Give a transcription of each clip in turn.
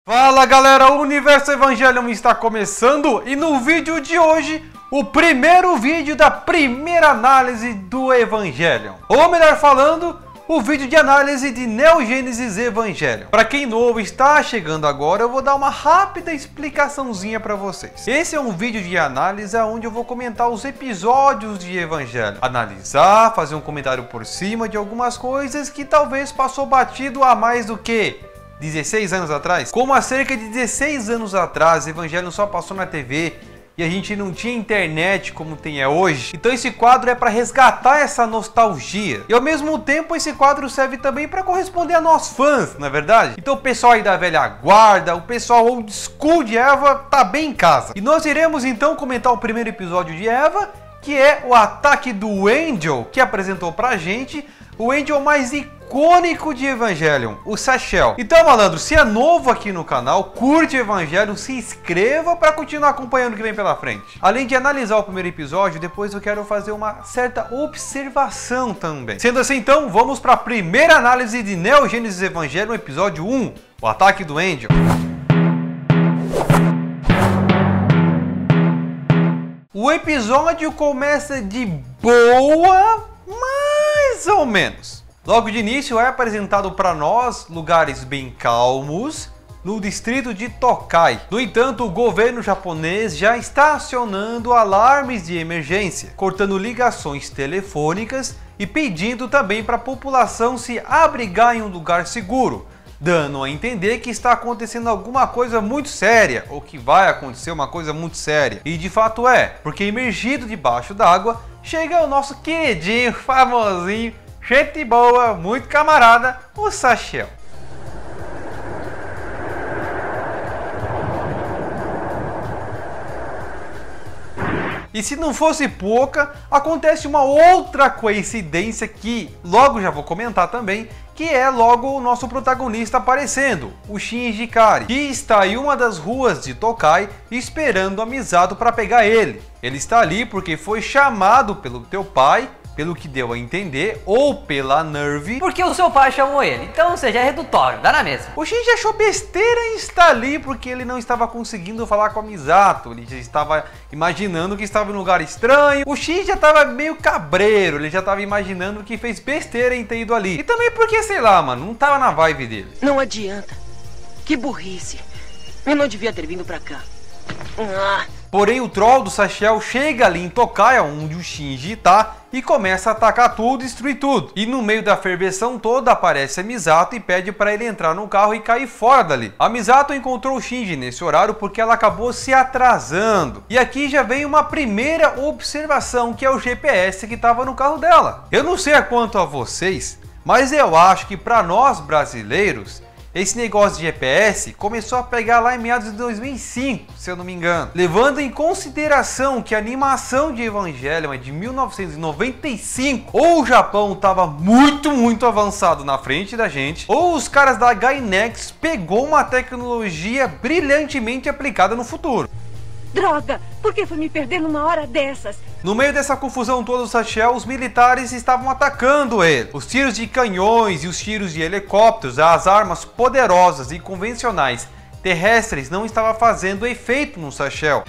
Fala galera, o Universo Evangelion está começando e no vídeo de hoje, o primeiro vídeo da primeira análise do Evangelion. Ou melhor falando, o vídeo de análise de Neo Genesis Evangelion. Para quem novo está chegando agora, eu vou dar uma rápida explicaçãozinha para vocês. Esse é um vídeo de análise onde eu vou comentar os episódios de Evangelion. Analisar, fazer um comentário por cima de algumas coisas que talvez passou batido há mais do que 16 anos atrás. Como há cerca de 16 anos atrás, Evangelion só passou na TV e a gente não tinha internet como tem hoje. Então esse quadro é para resgatar essa nostalgia. E ao mesmo tempo esse quadro serve também para corresponder a nós fãs, na verdade. Então o pessoal aí da velha guarda, o pessoal old school de Eva tá bem em casa. E nós iremos então comentar o primeiro episódio de Eva, que é o ataque do Angel, que apresentou pra gente o Angel mais icônico de Evangelion, o Zachel. Então, malandro, se é novo aqui no canal, curte Evangelion, se inscreva para continuar acompanhando o que vem pela frente. Além de analisar o primeiro episódio, depois eu quero fazer uma certa observação também. Sendo assim, então, vamos para a primeira análise de Neo Genesis Evangelion, episódio 1, o ataque do Angel. O episódio começa de boa, mais ou menos. Logo de início é apresentado para nós lugares bem calmos no distrito de Tokai. No entanto, o governo japonês já está acionando alarmes de emergência, cortando ligações telefônicas e pedindo também para a população se abrigar em um lugar seguro, dando a entender que está acontecendo alguma coisa muito séria, ou que vai acontecer uma coisa muito séria. E de fato é, porque imergido debaixo d'água chega o nosso queridinho, famosinho, gente boa, muito camarada, o Zachel. E se não fosse pouca, acontece uma outra coincidência que logo já vou comentar também, que é logo o nosso protagonista aparecendo, o Shinji Ikari, que está em uma das ruas de Tokai esperando a Misato para pegar ele. Ele está ali porque foi chamado pelo teu pai, pelo que deu a entender, ou pela NERV, porque o seu pai chamou ele, então, ou seja, é redutório, dá na mesma. O Shinji achou besteira em estar ali porque ele não estava conseguindo falar com a Misato, ele já estava imaginando que estava em um lugar estranho. O Shinji já estava meio cabreiro, ele já estava imaginando que fez besteira em ter ido ali. E também porque, sei lá, mano, não estava na vibe dele. Não adianta, que burrice, eu não devia ter vindo pra cá. Porém, o troll do Zachel chega ali em Tokai, onde o Shinji tá, e começa a atacar tudo e destruir tudo. E no meio da ferveção toda aparece a Misato e pede para ele entrar no carro e cair fora dali. A Misato encontrou o Shinji nesse horário porque ela acabou se atrasando. E aqui já vem uma primeira observação, que é o GPS que estava no carro dela. Eu não sei quanto a vocês, mas eu acho que para nós brasileiros, esse negócio de GPS começou a pegar lá em meados de 2005, se eu não me engano. Levando em consideração que a animação de Evangelion é de 1995, ou o Japão estava muito avançado na frente da gente, ou os caras da Gainax pegou uma tecnologia brilhantemente aplicada no futuro. Droga, por que foi me perder numa hora dessas? No meio dessa confusão toda do Zachel, os militares estavam atacando ele. Os tiros de canhões e os tiros de helicópteros, as armas poderosas e convencionais terrestres não estavam fazendo efeito no Zachel.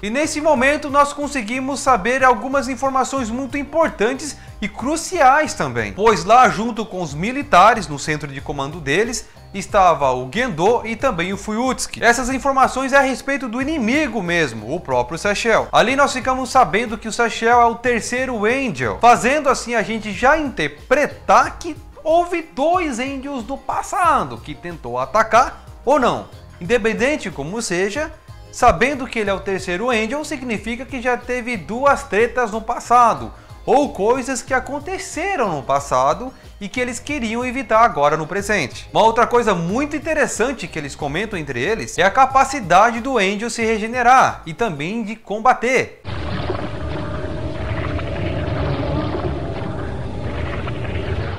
E nesse momento nós conseguimos saber algumas informações muito importantes e cruciais também. Pois lá junto com os militares, no centro de comando deles, estava o Gendo e também o Fuyutsuki. Essas informações é a respeito do inimigo mesmo, o próprio Zachel. Ali nós ficamos sabendo que o Zachel é o terceiro Angel, fazendo assim a gente já interpretar que houve dois Angels do passado que tentou atacar ou não. Independente como seja, sabendo que ele é o terceiro Angel significa que já teve duas tretas no passado, ou coisas que aconteceram no passado e que eles queriam evitar agora no presente. Uma outra coisa muito interessante que eles comentam entre eles é a capacidade do Angel se regenerar e também de combater.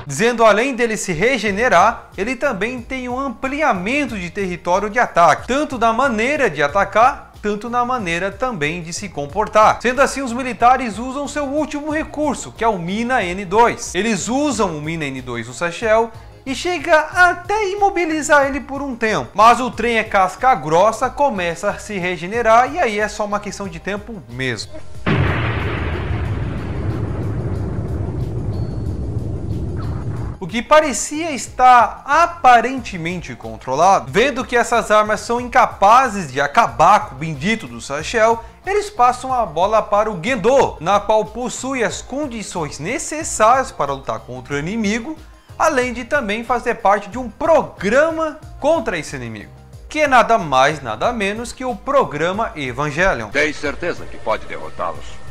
Dizendo além dele se regenerar, ele também tem um ampliamento de território de ataque, tanto da maneira de atacar tanto na maneira também de se comportar. Sendo assim, os militares usam seu último recurso, que é o Mina N2. Eles usam o Mina N2 no Zachel e chega até imobilizar ele por um tempo. Mas o trem é casca grossa, começa a se regenerar e aí é só uma questão de tempo mesmo. O que parecia estar aparentemente controlado, vendo que essas armas são incapazes de acabar com o bendito do Zashel, eles passam a bola para o Gendo, na qual possui as condições necessárias para lutar contra o inimigo, além de também fazer parte de um programa contra esse inimigo, que é nada mais, nada menos que o programa Evangelion. Tem certeza que pode derrotá-los?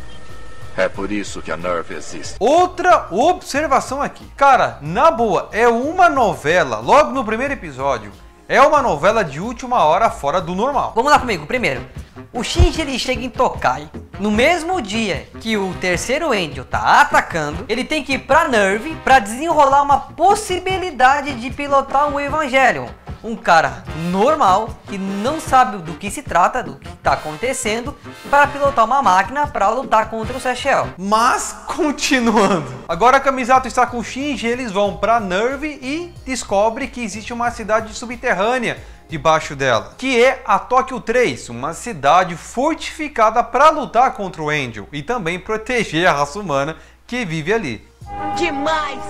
É por isso que a NERV existe. Outra observação aqui. Cara, na boa, é uma novela, logo no primeiro episódio, é uma novela de última hora fora do normal. Vamos lá comigo, primeiro. O Shinji ele chega em Tokai, no mesmo dia que o terceiro Angel tá atacando, ele tem que ir pra NERV pra desenrolar uma possibilidade de pilotar um Evangelion. Um cara normal, que não sabe do que se trata, do que está acontecendo, para pilotar uma máquina para lutar contra o Zashel. Mas, continuando. Agora que a Misato está com o Shinji, eles vão para NERV e descobrem que existe uma cidade subterrânea debaixo dela, que é a Tóquio 3, uma cidade fortificada para lutar contra o Angel e também proteger a raça humana que vive ali. Demais!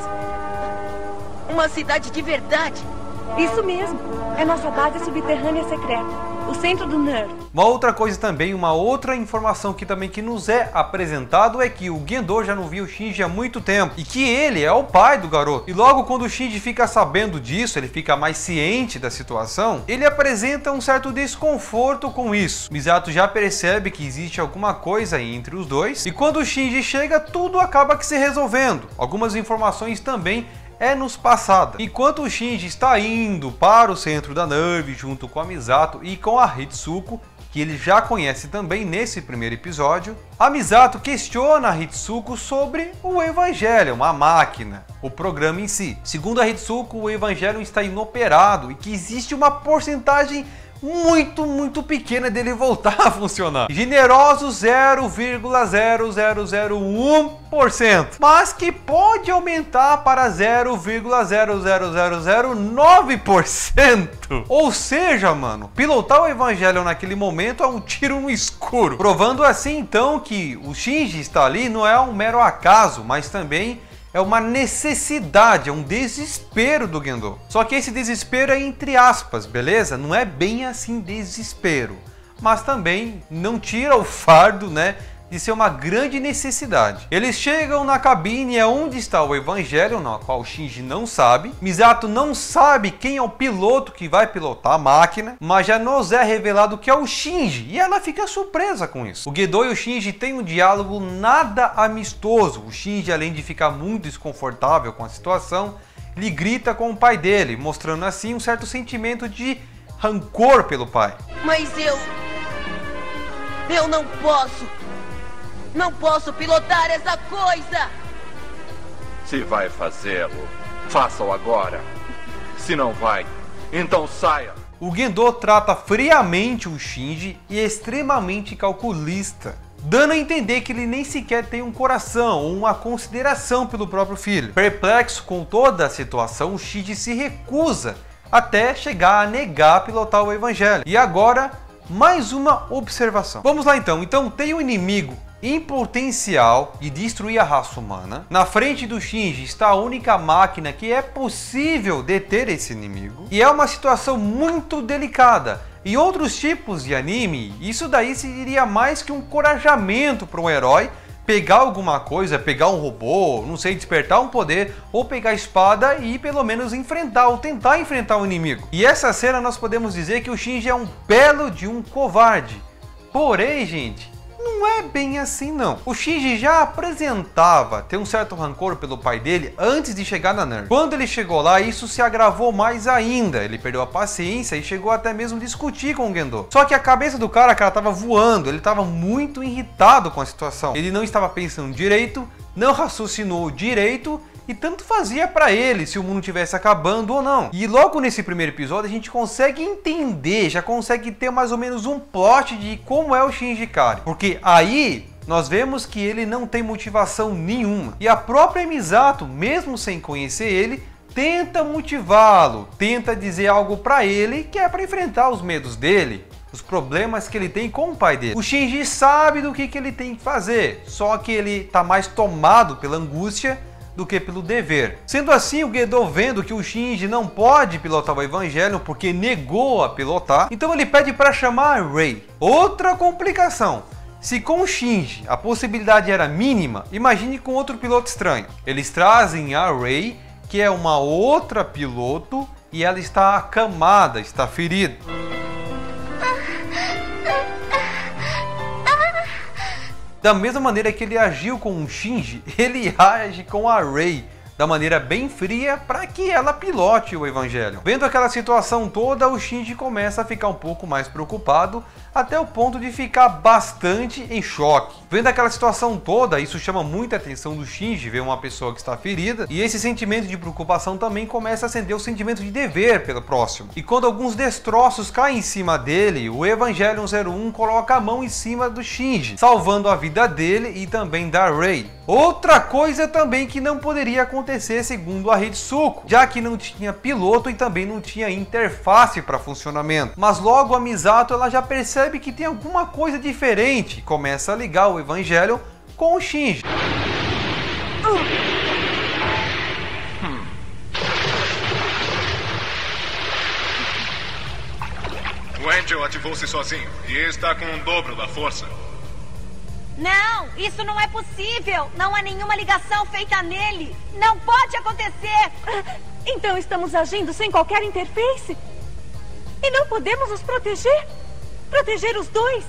Uma cidade de verdade! Isso mesmo, é nossa base subterrânea secreta, o centro do NERV. Uma outra coisa também, uma outra informação que nos é apresentado é que o Gendo já não viu o Shinji há muito tempo e que ele é o pai do garoto. E logo quando o Shinji fica sabendo disso, ele fica mais ciente da situação, ele apresenta um certo desconforto com isso. Misato já percebe que existe alguma coisa entre os dois e quando o Shinji chega, tudo acaba que se resolvendo. Algumas informações também é nos passada. Enquanto o Shinji está indo para o centro da NERV junto com a Misato e com a Hitsuko, que ele já conhece também nesse primeiro episódio, a Misato questiona a Hitsuko sobre o Evangelion, a máquina, o programa em si. Segundo a Hitsuko, o Evangelion está inoperado e que existe uma porcentagem muito pequena dele voltar a funcionar. Generoso 0,0001%, mas que pode aumentar para 0,00009%. Ou seja, mano, pilotar o Evangelion naquele momento é um tiro no escuro, provando assim então que o Shinji está ali não é um mero acaso, mas também é uma necessidade, é um desespero do Gendo. Só que esse desespero é entre aspas, beleza? Não é bem assim desespero. Mas também não tira o fardo, né, de ser uma grande necessidade. Eles chegam na cabine onde está o Evangelion, na qual o Shinji não sabe. Misato não sabe quem é o piloto que vai pilotar a máquina, mas já nos é revelado que é o Shinji, e ela fica surpresa com isso. O Gendo e o Shinji têm um diálogo nada amistoso. O Shinji, além de ficar muito desconfortável com a situação, ele grita com o pai dele, mostrando assim um certo sentimento de rancor pelo pai. Mas eu não posso! Não posso pilotar essa coisa! Se vai fazê-lo, faça-o agora. Se não vai, então saia. O Gendo trata friamente o Shinji e é extremamente calculista, dando a entender que ele nem sequer tem um coração ou uma consideração pelo próprio filho. Perplexo com toda a situação, o Shinji se recusa até chegar a negar pilotar o Evangelion. E agora, mais uma observação. Vamos lá então. Então tem um inimigo em potencial de destruir a raça humana. Na frente do Shinji está a única máquina que é possível deter esse inimigo. E é uma situação muito delicada. Em outros tipos de anime, isso daí seria mais que um encorajamento para um herói pegar alguma coisa, pegar um robô, não sei, despertar um poder, ou pegar a espada e pelo menos enfrentar ou tentar enfrentar o inimigo. E essa cena nós podemos dizer que o Shinji é um belo de um covarde. Porém, gente, não é bem assim não. O Shinji já apresentava ter um certo rancor pelo pai dele antes de chegar na NERV. Quando ele chegou lá, isso se agravou mais ainda. Ele perdeu a paciência e chegou até mesmo a discutir com o Gendo. Só que a cabeça do cara tava voando, ele estava muito irritado com a situação. Ele não estava pensando direito, não raciocinou direito, e tanto fazia para ele se o mundo estivesse acabando ou não. E logo nesse primeiro episódio a gente consegue entender, já consegue ter mais ou menos um plot de como é o Shinji Ikari. Porque aí nós vemos que ele não tem motivação nenhuma. E a própria Misato, mesmo sem conhecer ele, tenta motivá-lo, tenta dizer algo pra ele que é pra enfrentar os medos dele, os problemas que ele tem com o pai dele. O Shinji sabe do que ele tem que fazer, só que ele tá mais tomado pela angústia do que pelo dever. Sendo assim, o Gedo, vendo que o Shinji não pode pilotar o Evangelion porque negou a pilotar, então ele pede para chamar a Rei. Outra complicação: se com o Shinji a possibilidade era mínima, imagine com outro piloto estranho. Eles trazem a Rei, que é uma outra piloto, e ela está acamada, está ferida. Da mesma maneira que ele agiu com o Shinji, ele age com a Rei da maneira bem fria para que ela pilote o Evangelion. Vendo aquela situação toda, o Shinji começa a ficar um pouco mais preocupado, até o ponto de ficar bastante em choque. Vendo aquela situação toda, isso chama muita atenção do Shinji, ver uma pessoa que está ferida, e esse sentimento de preocupação também começa a acender o sentimento de dever pelo próximo. E quando alguns destroços caem em cima dele, o Evangelion 01 coloca a mão em cima do Shinji, salvando a vida dele e também da Rei. Outra coisa também que não poderia acontecer segundo a Hitsuko, já que não tinha piloto e também não tinha interface para funcionamento. Mas logo a Misato ela já percebe que tem alguma coisa diferente e começa a ligar o Evangelion com o Shinji. O Angel ativou-se sozinho e está com o dobro da força. Não, isso não é possível. Não há nenhuma ligação feita nele. Não pode acontecer. Então estamos agindo sem qualquer interface? E não podemos nos proteger? Proteger os dois?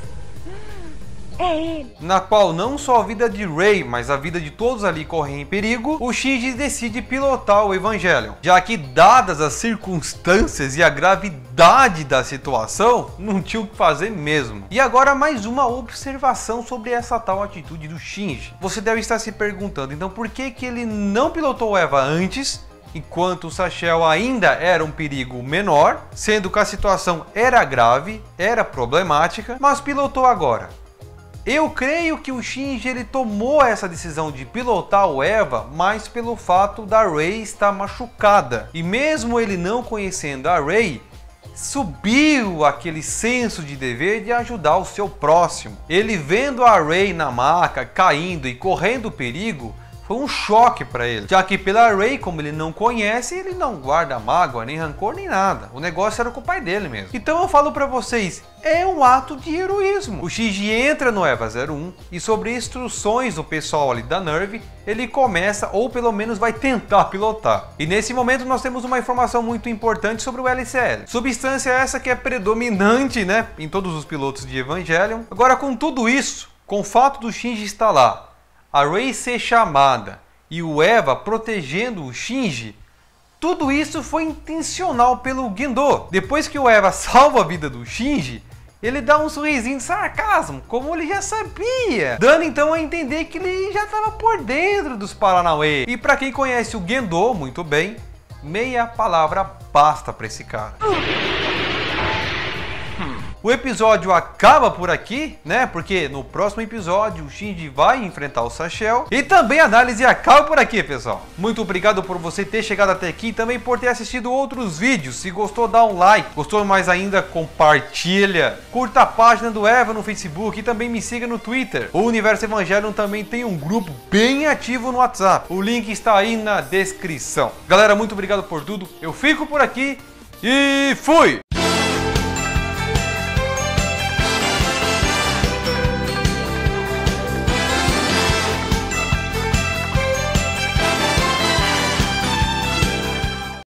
É ele. Na qual não só a vida de Rei, mas a vida de todos ali correm em perigo, o Shinji decide pilotar o Evangelion, já que dadas as circunstâncias e a gravidade da situação, não tinha o que fazer mesmo. E agora mais uma observação sobre essa tal atitude do Shinji. Você deve estar se perguntando, então por que ele não pilotou o Eva antes, enquanto o Sachel ainda era um perigo menor, sendo que a situação era grave, era problemática, mas pilotou agora? Eu creio que o Shinji ele tomou essa decisão de pilotar o Eva mais pelo fato da Rei estar machucada. E mesmo ele não conhecendo a Rei, subiu aquele senso de dever de ajudar o seu próximo. Ele vendo a Rei na maca, caindo e correndo perigo, foi um choque para ele, já que pela Rei, como ele não conhece, ele não guarda mágoa, nem rancor, nem nada. O negócio era com o pai dele mesmo. Então eu falo para vocês, é um ato de heroísmo. O Shinji entra no Eva 01 e sobre instruções do pessoal ali da NERV, ele começa, ou pelo menos vai tentar pilotar. E nesse momento nós temos uma informação muito importante sobre o LCL. Substância essa que é predominante, né, em todos os pilotos de Evangelion. Agora com tudo isso, com o fato do Shinji estar lá, a Rei ser chamada e o Eva protegendo o Shinji, tudo isso foi intencional pelo Gendo. Depois que o Eva salva a vida do Shinji, ele dá um sorrisinho de sarcasmo, como ele já sabia, dando então a entender que ele já estava por dentro dos Paranauê. E para quem conhece o Gendo muito bem, meia palavra basta para esse cara. O episódio acaba por aqui, né? Porque no próximo episódio o Shinji vai enfrentar o Sachel. E também a análise acaba por aqui, pessoal. Muito obrigado por você ter chegado até aqui e também por ter assistido outros vídeos. Se gostou, dá um like. Gostou mais ainda, compartilha. Curta a página do Eva no Facebook e também me siga no Twitter. O Universo Evangelion também tem um grupo bem ativo no WhatsApp. O link está aí na descrição. Galera, muito obrigado por tudo. Eu fico por aqui e fui!